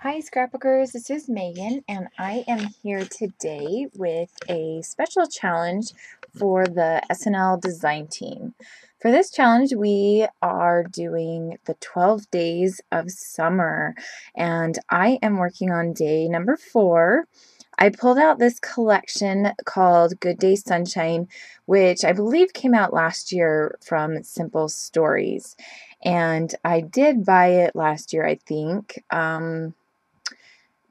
Hi, Scrapbookers. This is Megan, and I am here today with a special challenge for the SNL design team. For this challenge, we are doing the 12 days of summer, and I am working on day number 4. I pulled out this collection called Good Day Sunshine, which I believe came out last year from Simple Stories. And I did buy it last year, I think.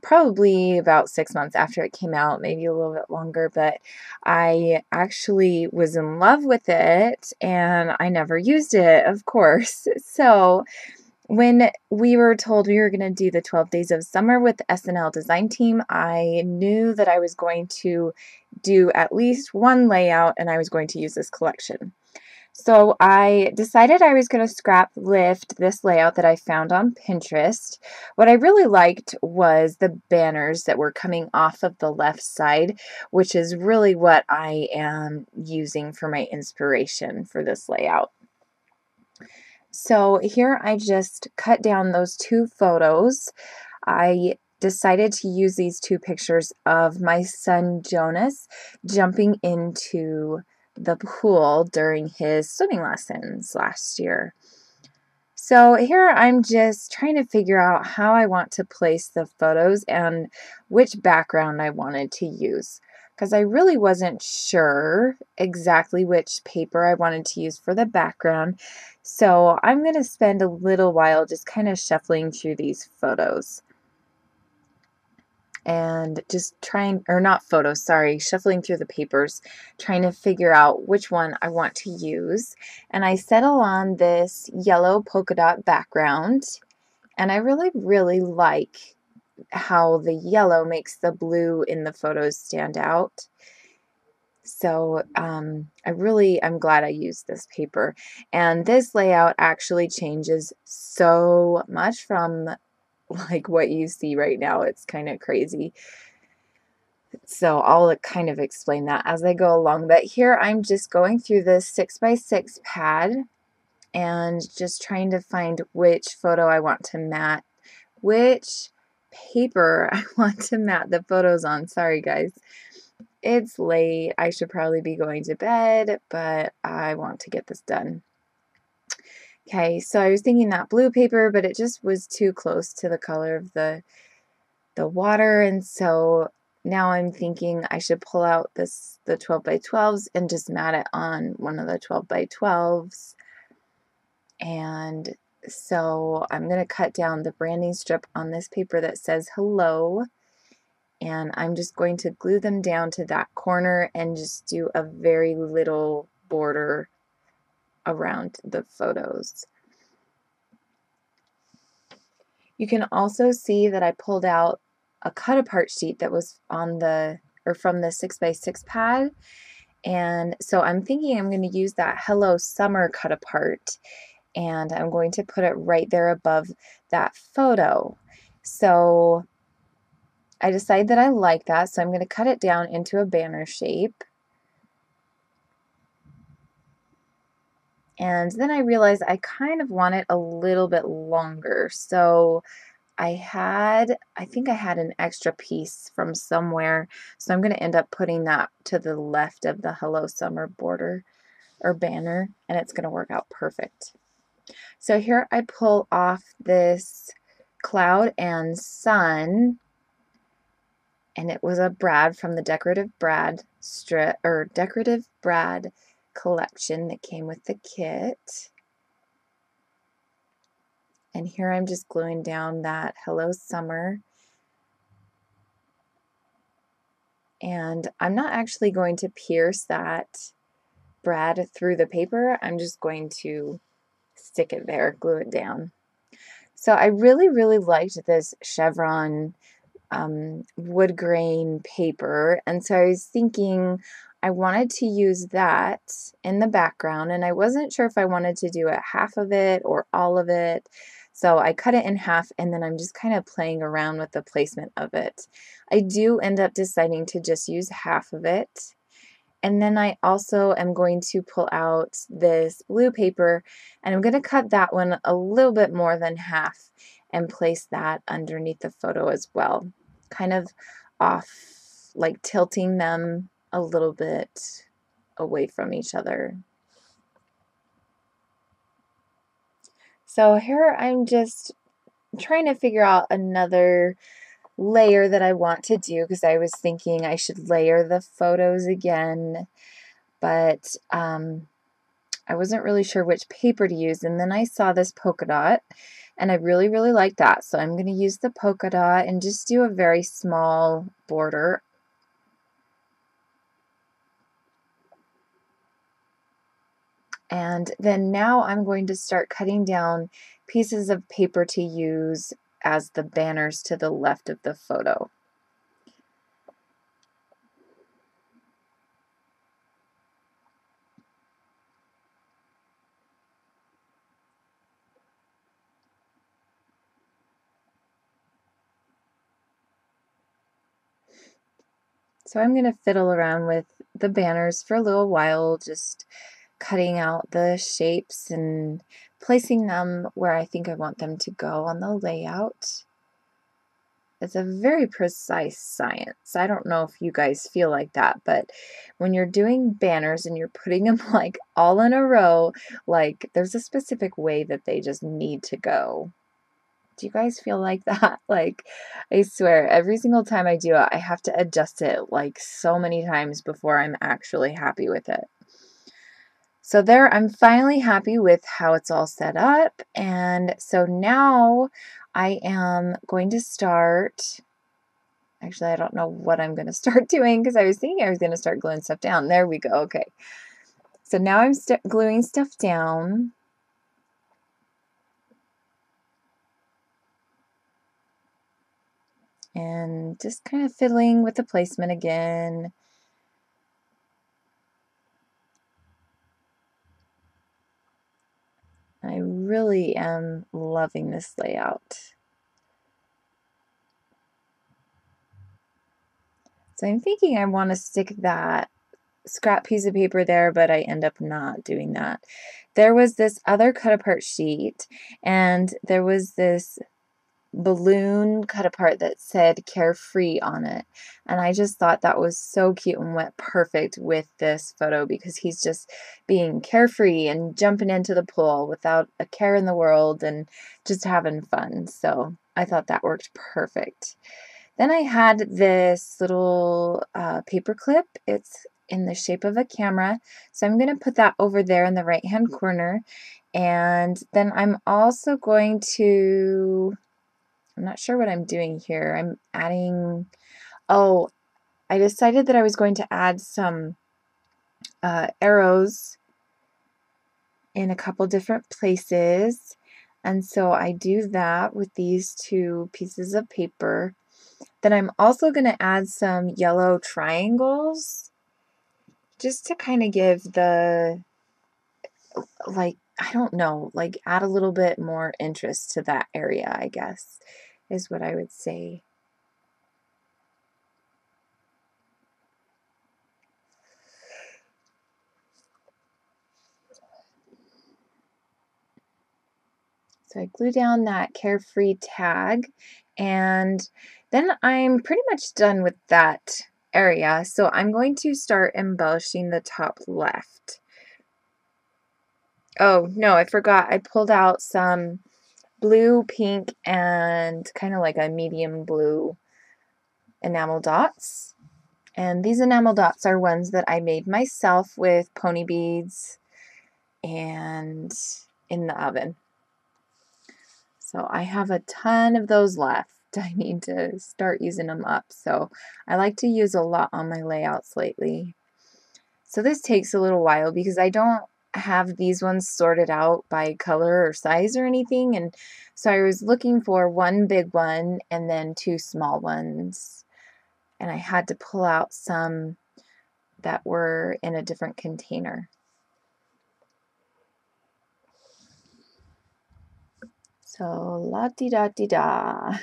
Probably about 6 months after it came out, maybe a little bit longer, but I actually was in love with it and I never used it, of course. So when we were told we were going to do the 12 Days of Summer with the SNL design team, I knew that I was going to do at least one layout and I was going to use this collection. So I decided I was going to scrap lift this layout that I found on Pinterest. What I really liked was the banners that were coming off of the left side, which is really what I am using for my inspiration for this layout. So here I just cut down those 2 photos. I decided to use these 2 pictures of my son Jonas jumping into the pool during his swimming lessons last year. So here I'm just trying to figure out how I want to place the photos and which background I wanted to use, because I really wasn't sure exactly which paper I wanted to use for the background. So I'm going to spend a little while just kind of shuffling through these photos and just trying, or not photos, sorry, shuffling through the papers, trying to figure out which one I want to use. And I settle on this yellow polka dot background, and I really like how the yellow makes the blue in the photos stand out. So I'm glad I used this paper. And this layout actually changes so much from like what you see right now. It's kind of crazy. So I'll kind of explain that as I go along. But here I'm just going through this 6x6 pad and just trying to find which photo I want to mat, which paper I want to mat the photos on. Sorry, guys. It's late. I should probably be going to bed, but I want to get this done. Okay, so I was thinking that blue paper, but it just was too close to the color of the water, and so now I'm thinking I should pull out the 12 by 12s and just mat it on one of the 12 by 12s. And so I'm going to cut down the branding strip on this paper that says hello, and I'm just going to glue them down to that corner and just do a very little border around the photos. You can also see that I pulled out a cut apart sheet that was on the, or from the 6x6 pad. And so I'm thinking I'm going to use that Hello Summer cut apart, and I'm going to put it right there above that photo. So I decided that I like that, so I'm going to cut it down into a banner shape. And then I realized I kind of want it a little bit longer. So I think I had an extra piece from somewhere, so I'm going to end up putting that to the left of the Hello Summer border or banner, and it's going to work out perfect. So here I pull off this cloud and sun, and it was a brad from the Decorative Brad strip, or Decorative Brad collection that came with the kit. And here I'm just gluing down that Hello Summer. And I'm not actually going to pierce that brad through the paper. I'm just going to stick it there, glue it down. So I really liked this chevron wood grain paper, and so I was thinking I wanted to use that in the background, and I wasn't sure if I wanted to do it half of it or all of it. So I cut it in half, and then I'm just kind of playing around with the placement of it. I do end up deciding to just use half of it. And then I also am going to pull out this blue paper, and I'm going to cut that one a little bit more than half. and place that underneath the photo as well, kind of off, like tilting them a little bit away from each other. So here I'm just trying to figure out another layer that I want to do, because I was thinking I should layer the photos again, but I wasn't really sure which paper to use, and then I saw this polka dot and I really liked that, so I'm going to use the polka dot and just do a very small border. And then now I'm going to start cutting down pieces of paper to use as the banners to the left of the photo. So I'm going to fiddle around with the banners for a little while, just cutting out the shapes and placing them where I think I want them to go on the layout. It's a very precise science. I don't know if you guys feel like that, but when you're doing banners and you're putting them like all in a row, like there's a specific way that they just need to go. Do you guys feel like that? Like, I swear, every single time I do it, I have to adjust it like so many times before I'm actually happy with it. So there, I'm finally happy with how it's all set up. And so now I am going to start, actually, I don't know what I'm going to start doing, because I was thinking I was going to start gluing stuff down. There we go. Okay. So now I'm gluing stuff down. And just kind of fiddling with the placement again. I really am loving this layout. So I'm thinking I want to stick that scrap piece of paper there, but I end up not doing that. There was this other cut apart sheet, and there was this balloon cut apart that said carefree on it, and I just thought that was so cute and went perfect with this photo, because he's just being carefree and jumping into the pool without a care in the world and just having fun. So I thought that worked perfect. Then I had this little paper clip. It's in the shape of a camera, so I'm going to put that over there in the right hand corner. And then I'm also going to, I'm not sure what I'm doing here. I'm adding, oh, I decided that I was going to add some arrows in a couple different places. And so I do that with these two pieces of paper. Then I'm also going to add some yellow triangles just to kind of give the, like, I don't know, like add a little bit more interest to that area, I guess, is what I would say. So I glue down that carefree tag, and then I'm pretty much done with that area. So I'm going to start embellishing the top left. Oh, no, I forgot. I pulled out some blue, pink, and kind of like a medium blue enamel dots. And these enamel dots are ones that I made myself with pony beads and in the oven. So I have a ton of those left. I need to start using them up. So I like to use a lot on my layouts lately. So this takes a little while because I don't have these ones sorted out by color or size or anything. And so I was looking for one big one and then two small ones. And I had to pull out some that were in a different container. So la-di-da-di-da.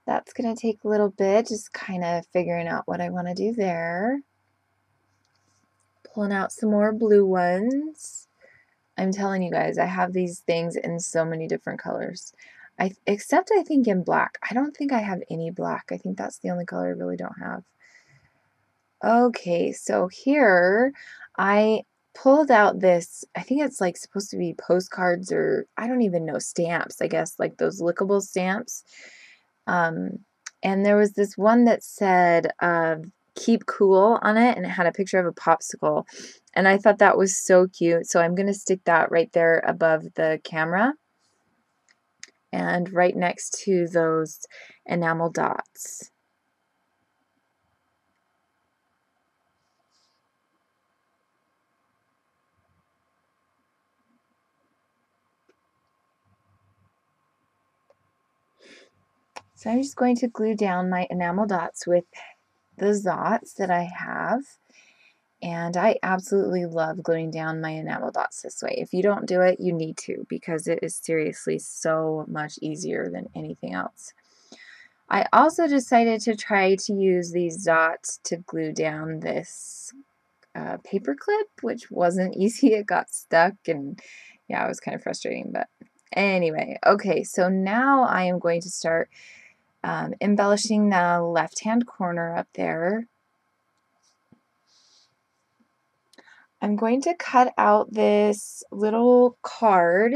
That's going to take a little bit, just kind of figuring out what I want to do there. Pulling out some more blue ones. I'm telling you guys, I have these things in so many different colors. except I think in black. I don't think I have any black. I think that's the only color I really don't have. Okay, so here I pulled out this, I think it's like supposed to be postcards or I don't even know, stamps, I guess, like those lickable stamps. Um, and there was this one that said keep cool on it, and it had a picture of a popsicle. And I thought that was so cute. So I'm going to stick that right there above the camera and right next to those enamel dots. So I'm just going to glue down my enamel dots with the Zots that I have. And I absolutely love gluing down my enamel dots this way. If you don't do it, you need to, because it is seriously so much easier than anything else. I also decided to try to use these dots to glue down this paper clip, which wasn't easy. It got stuck, and yeah, it was kind of frustrating. But anyway, okay, so now I am going to start embellishing the left-hand corner up there. I'm going to cut out this little card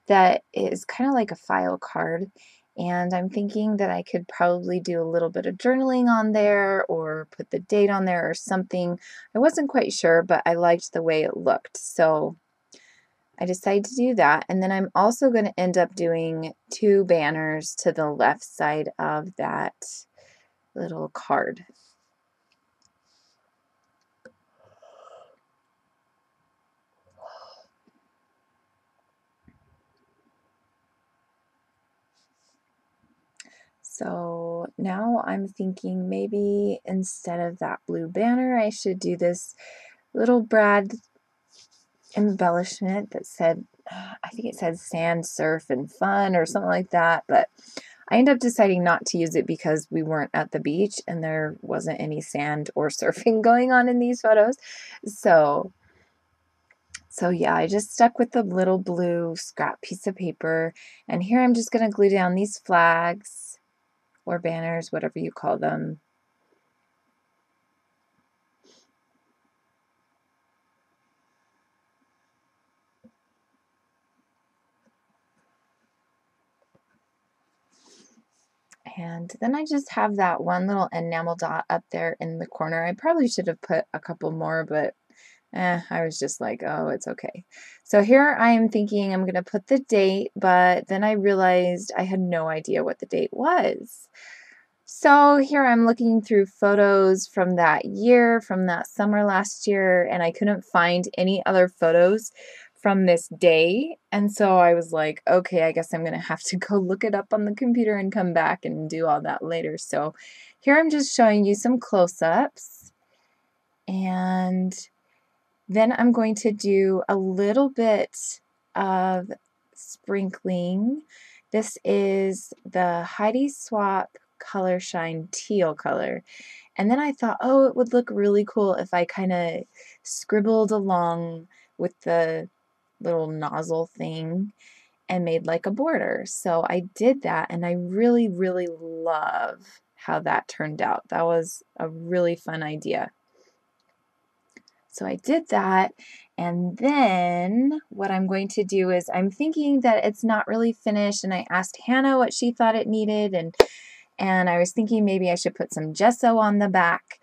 that is kind of like a file card, and I'm thinking that I could probably do a little bit of journaling on there or put the date on there or something. I wasn't quite sure, but I liked the way it looked, so I decided to do that. And then I'm also going to end up doing 2 banners to the left side of that little card. So now I'm thinking maybe instead of that blue banner, I should do this little brad embellishment that said, I think it said sand, surf, and fun or something like that. But I ended up deciding not to use it because we weren't at the beach and there wasn't any sand or surfing going on in these photos. So yeah, I just stuck with the little blue scrap piece of paper. And here I'm just going to glue down these flags or banners, whatever you call them. And then I just have that one little enamel dot up there in the corner. I probably should have put a couple more, but I was just like, oh, it's okay. So here I am thinking I'm going to put the date, but then I realized I had no idea what the date was. So here I'm looking through photos from that year, from that summer last year, and I couldn't find any other photos from this day. And so I was like, okay, I guess I'm going to have to go look it up on the computer and come back and do all that later. So here I'm just showing you some close-ups, and then I'm going to do a little bit of sprinkling. This is the Heidi Swap Color Shine Teal color. And then I thought, oh, it would look really cool if I kind of scribbled along with the little nozzle thing and made like a border. So I did that, and I really, really love how that turned out. That was a really fun idea. So I did that, and then what I'm going to do is I'm thinking that it's not really finished, and I asked Hannah what she thought it needed, and I was thinking maybe I should put some gesso on the back.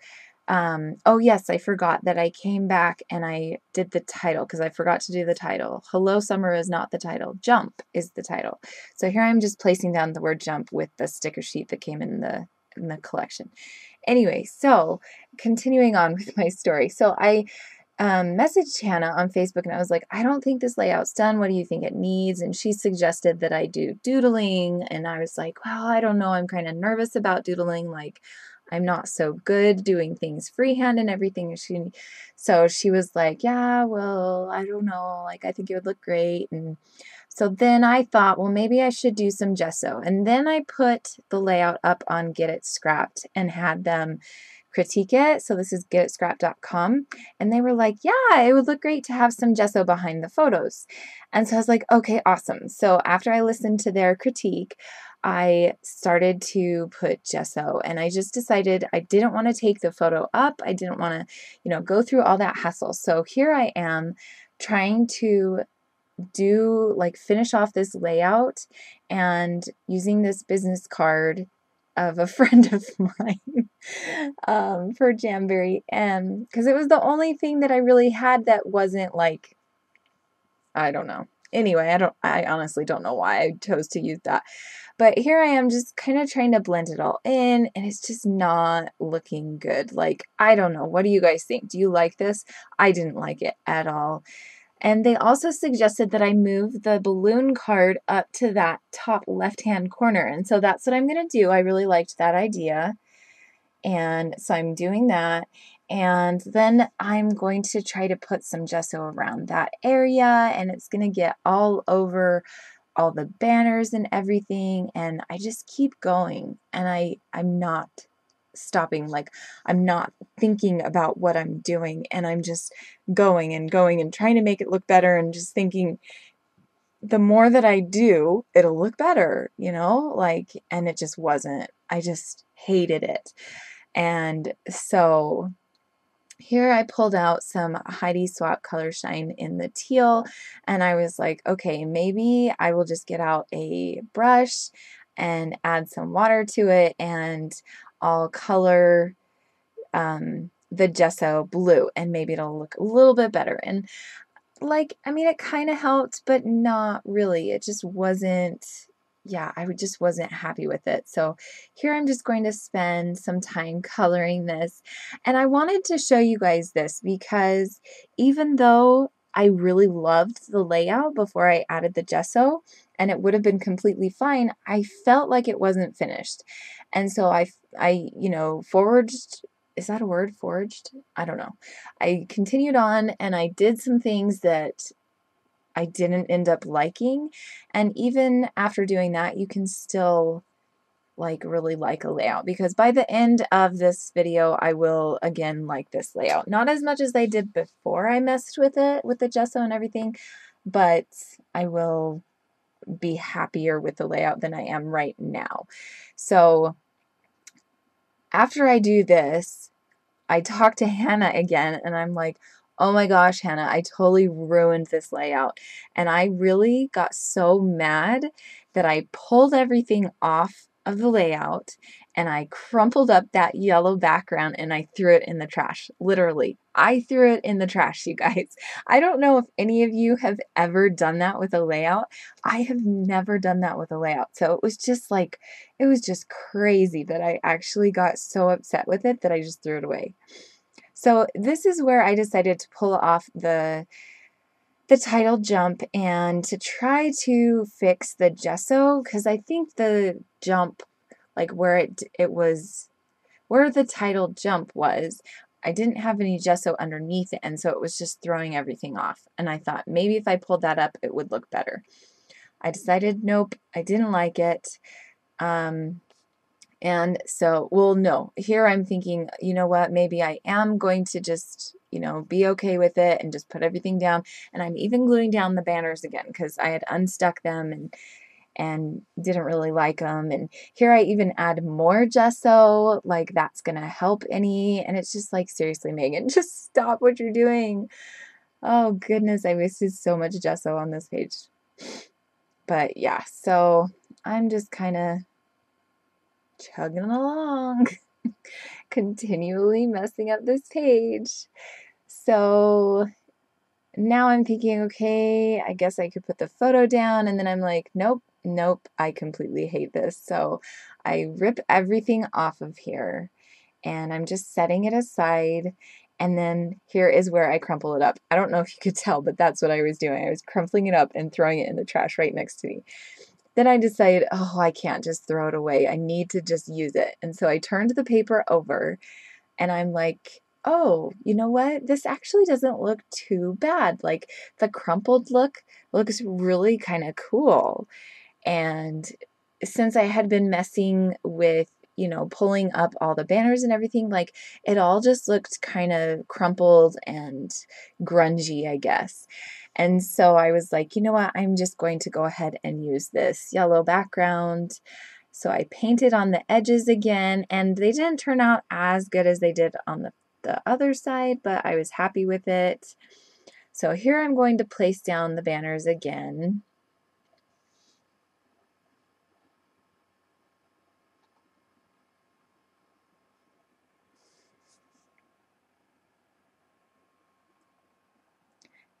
Oh yes, I forgot that I came back and I did the title because I forgot to do the title. Hello Summer is not the title. Jump is the title. So here I'm just placing down the word jump with the sticker sheet that came in the collection. Anyway, so continuing on with my story. So I messaged Hannah on Facebook and I was like, I don't think this layout's done. What do you think it needs? And she suggested that I do doodling. And I was like, well, I don't know. I'm kind of nervous about doodling. Like, I'm not so good doing things freehand and everything. So she was like, yeah, well, I don't know. Like, I think it would look great. And so then I thought, well, maybe I should do some gesso. And then I put the layout up on Get It Scrapped and had them critique it. So this is getitscrapped.com. And they were like, yeah, it would look great to have some gesso behind the photos. And so I was like, okay, awesome. So after I listened to their critique, I started to put gesso, and I just decided I didn't want to take the photo up. I didn't want to, go through all that hassle. So here I am trying to finish off this layout and using this business card of a friend of mine for Jamberry, and because it was the only thing that I really had that wasn't like, I don't know. Anyway, I honestly don't know why I chose to use that. But here I am just kind of trying to blend it all in, and it's just not looking good. Like, I don't know. What do you guys think? Do you like this? I didn't like it at all. And they also suggested that I move the balloon card up to that top left-hand corner. And so that's what I'm going to do. I really liked that idea. And so I'm doing that. And then I'm going to try to put some gesso around that area, and it's going to get all over all the banners and everything. And I just keep going, and I'm not stopping. Like, I'm not thinking about what I'm doing, and I'm just going and going and trying to make it look better, and just thinking the more that I do, it'll look better, and it just wasn't. I just hated it. And so here I pulled out some Heidi Swap Color Shine in the teal, and I was like, okay, maybe I will just get out a brush and add some water to it, and I'll color the gesso blue, and maybe it'll look a little bit better. And it kind of helped, but not really. It just wasn't, I just wasn't happy with it. So here I'm just going to spend some time coloring this. And I wanted to show you guys this because even though I really loved the layout before I added the gesso, and it would have been completely fine, I felt like it wasn't finished. And so I forged. Is that a word? Forged? I don't know. I continued on, and I did some things that I didn't end up liking. And even after doing that, you can still really like a layout, because by the end of this video, I will again like this layout. Not as much as I did before I messed with it, with the gesso and everything, but I will be happier with the layout than I am right now. So after I do this, I talk to Hannah again, and I'm like, oh my gosh, Hannah, I totally ruined this layout. And I really got so mad that I pulled everything off of the layout, and I crumpled up that yellow background, and I threw it in the trash. Literally, I threw it in the trash, you guys. I don't know if any of you have ever done that with a layout. I have never done that with a layout. So it was just crazy that I actually got so upset with it that I just threw it away. So this is where I decided to pull off the title jump and to try to fix the gesso, because I think the jump, where where the title jump was, I didn't have any gesso underneath it, and so it was just throwing everything off. And I thought maybe if I pulled that up, it would look better. I decided nope, I didn't like it. And so, well, no, here I'm thinking, you know what, maybe I am going to just, be okay with it and just put everything down. And I'm even gluing down the banners again because I had unstuck them and didn't really like them. And here I even add more gesso, like that's going to help any. And it's just like, seriously, Megan, just stop what you're doing. Oh goodness, I wasted so much gesso on this page. But yeah, so I'm just kind of chugging along, continually messing up this page. So now I'm thinking, okay, I guess I could put the photo down, and then I'm like, nope, I completely hate this. So I rip everything off of here, and I'm just setting it aside, and then here is where I crumple it up. I don't know if you could tell, but that's what I was doing. I was crumpling it up and throwing it in the trash right next to me. Then I decided, oh, I can't just throw it away. I need to just use it. And so I turned the paper over, and I'm like, oh, you know what? This actually doesn't look too bad. Like, the crumpled look looks really kind of cool. And since I had been messing with you know, pulling up all the banners and everything, like it all just looked kind of crumpled and grungy, I guess. And so I was like, you know what, I'm just going to go ahead and use this yellow background. So I painted on the edges again, and they didn't turn out as good as they did on the other side, but I was happy with it. So here I'm going to place down the banners again.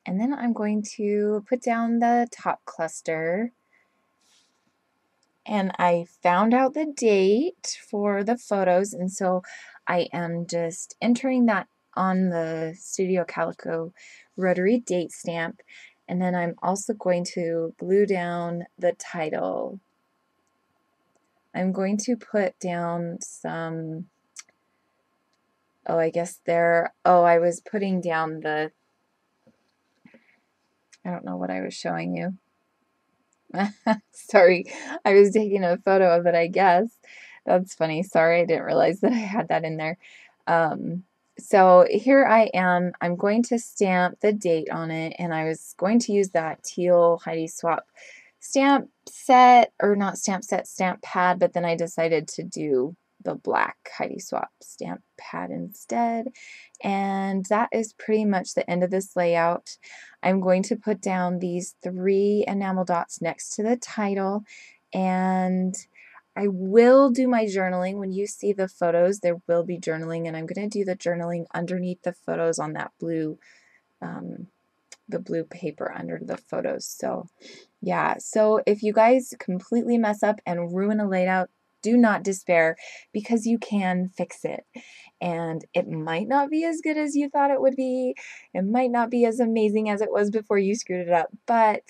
And then I'm going to put down the top cluster. And I found out the date for the photos, and so I am just entering that on the Studio Calico rotary date stamp. And then I'm also going to glue down the title. I'm going to put down some, oh, I guess there, oh, I was putting down the, I don't know what I was showing you. Sorry, I was taking a photo of it, I guess. That's funny. Sorry, I didn't realize that I had that in there. So here I am. I'm going to stamp the date on it, and I was going to use that teal Heidi Swap stamp set, or not stamp set, stamp pad, but then I decided to do the black Heidi Swap stamp pad instead. And that is pretty much the end of this layout. I'm going to put down these 3 enamel dots next to the title, and I will do my journaling. When you see the photos, there will be journaling, and I'm going to do the journaling underneath the photos on that blue, the blue paper under the photos. So yeah, so if you guys completely mess up and ruin a layout, do not despair, because you can fix it. And it might not be as good as you thought it would be. It might not be as amazing as it was before you screwed it up, but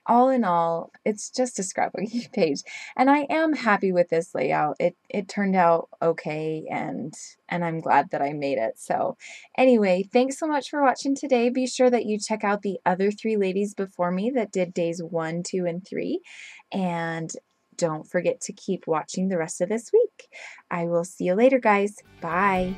all in all, it's just a scrapbooking page. And I am happy with this layout. It turned out okay, and I'm glad that I made it. So anyway, thanks so much for watching today. Be sure that you check out the other 3 ladies before me that did days 1, 2, and 3. And don't forget to keep watching the rest of this week. I will see you later, guys. Bye.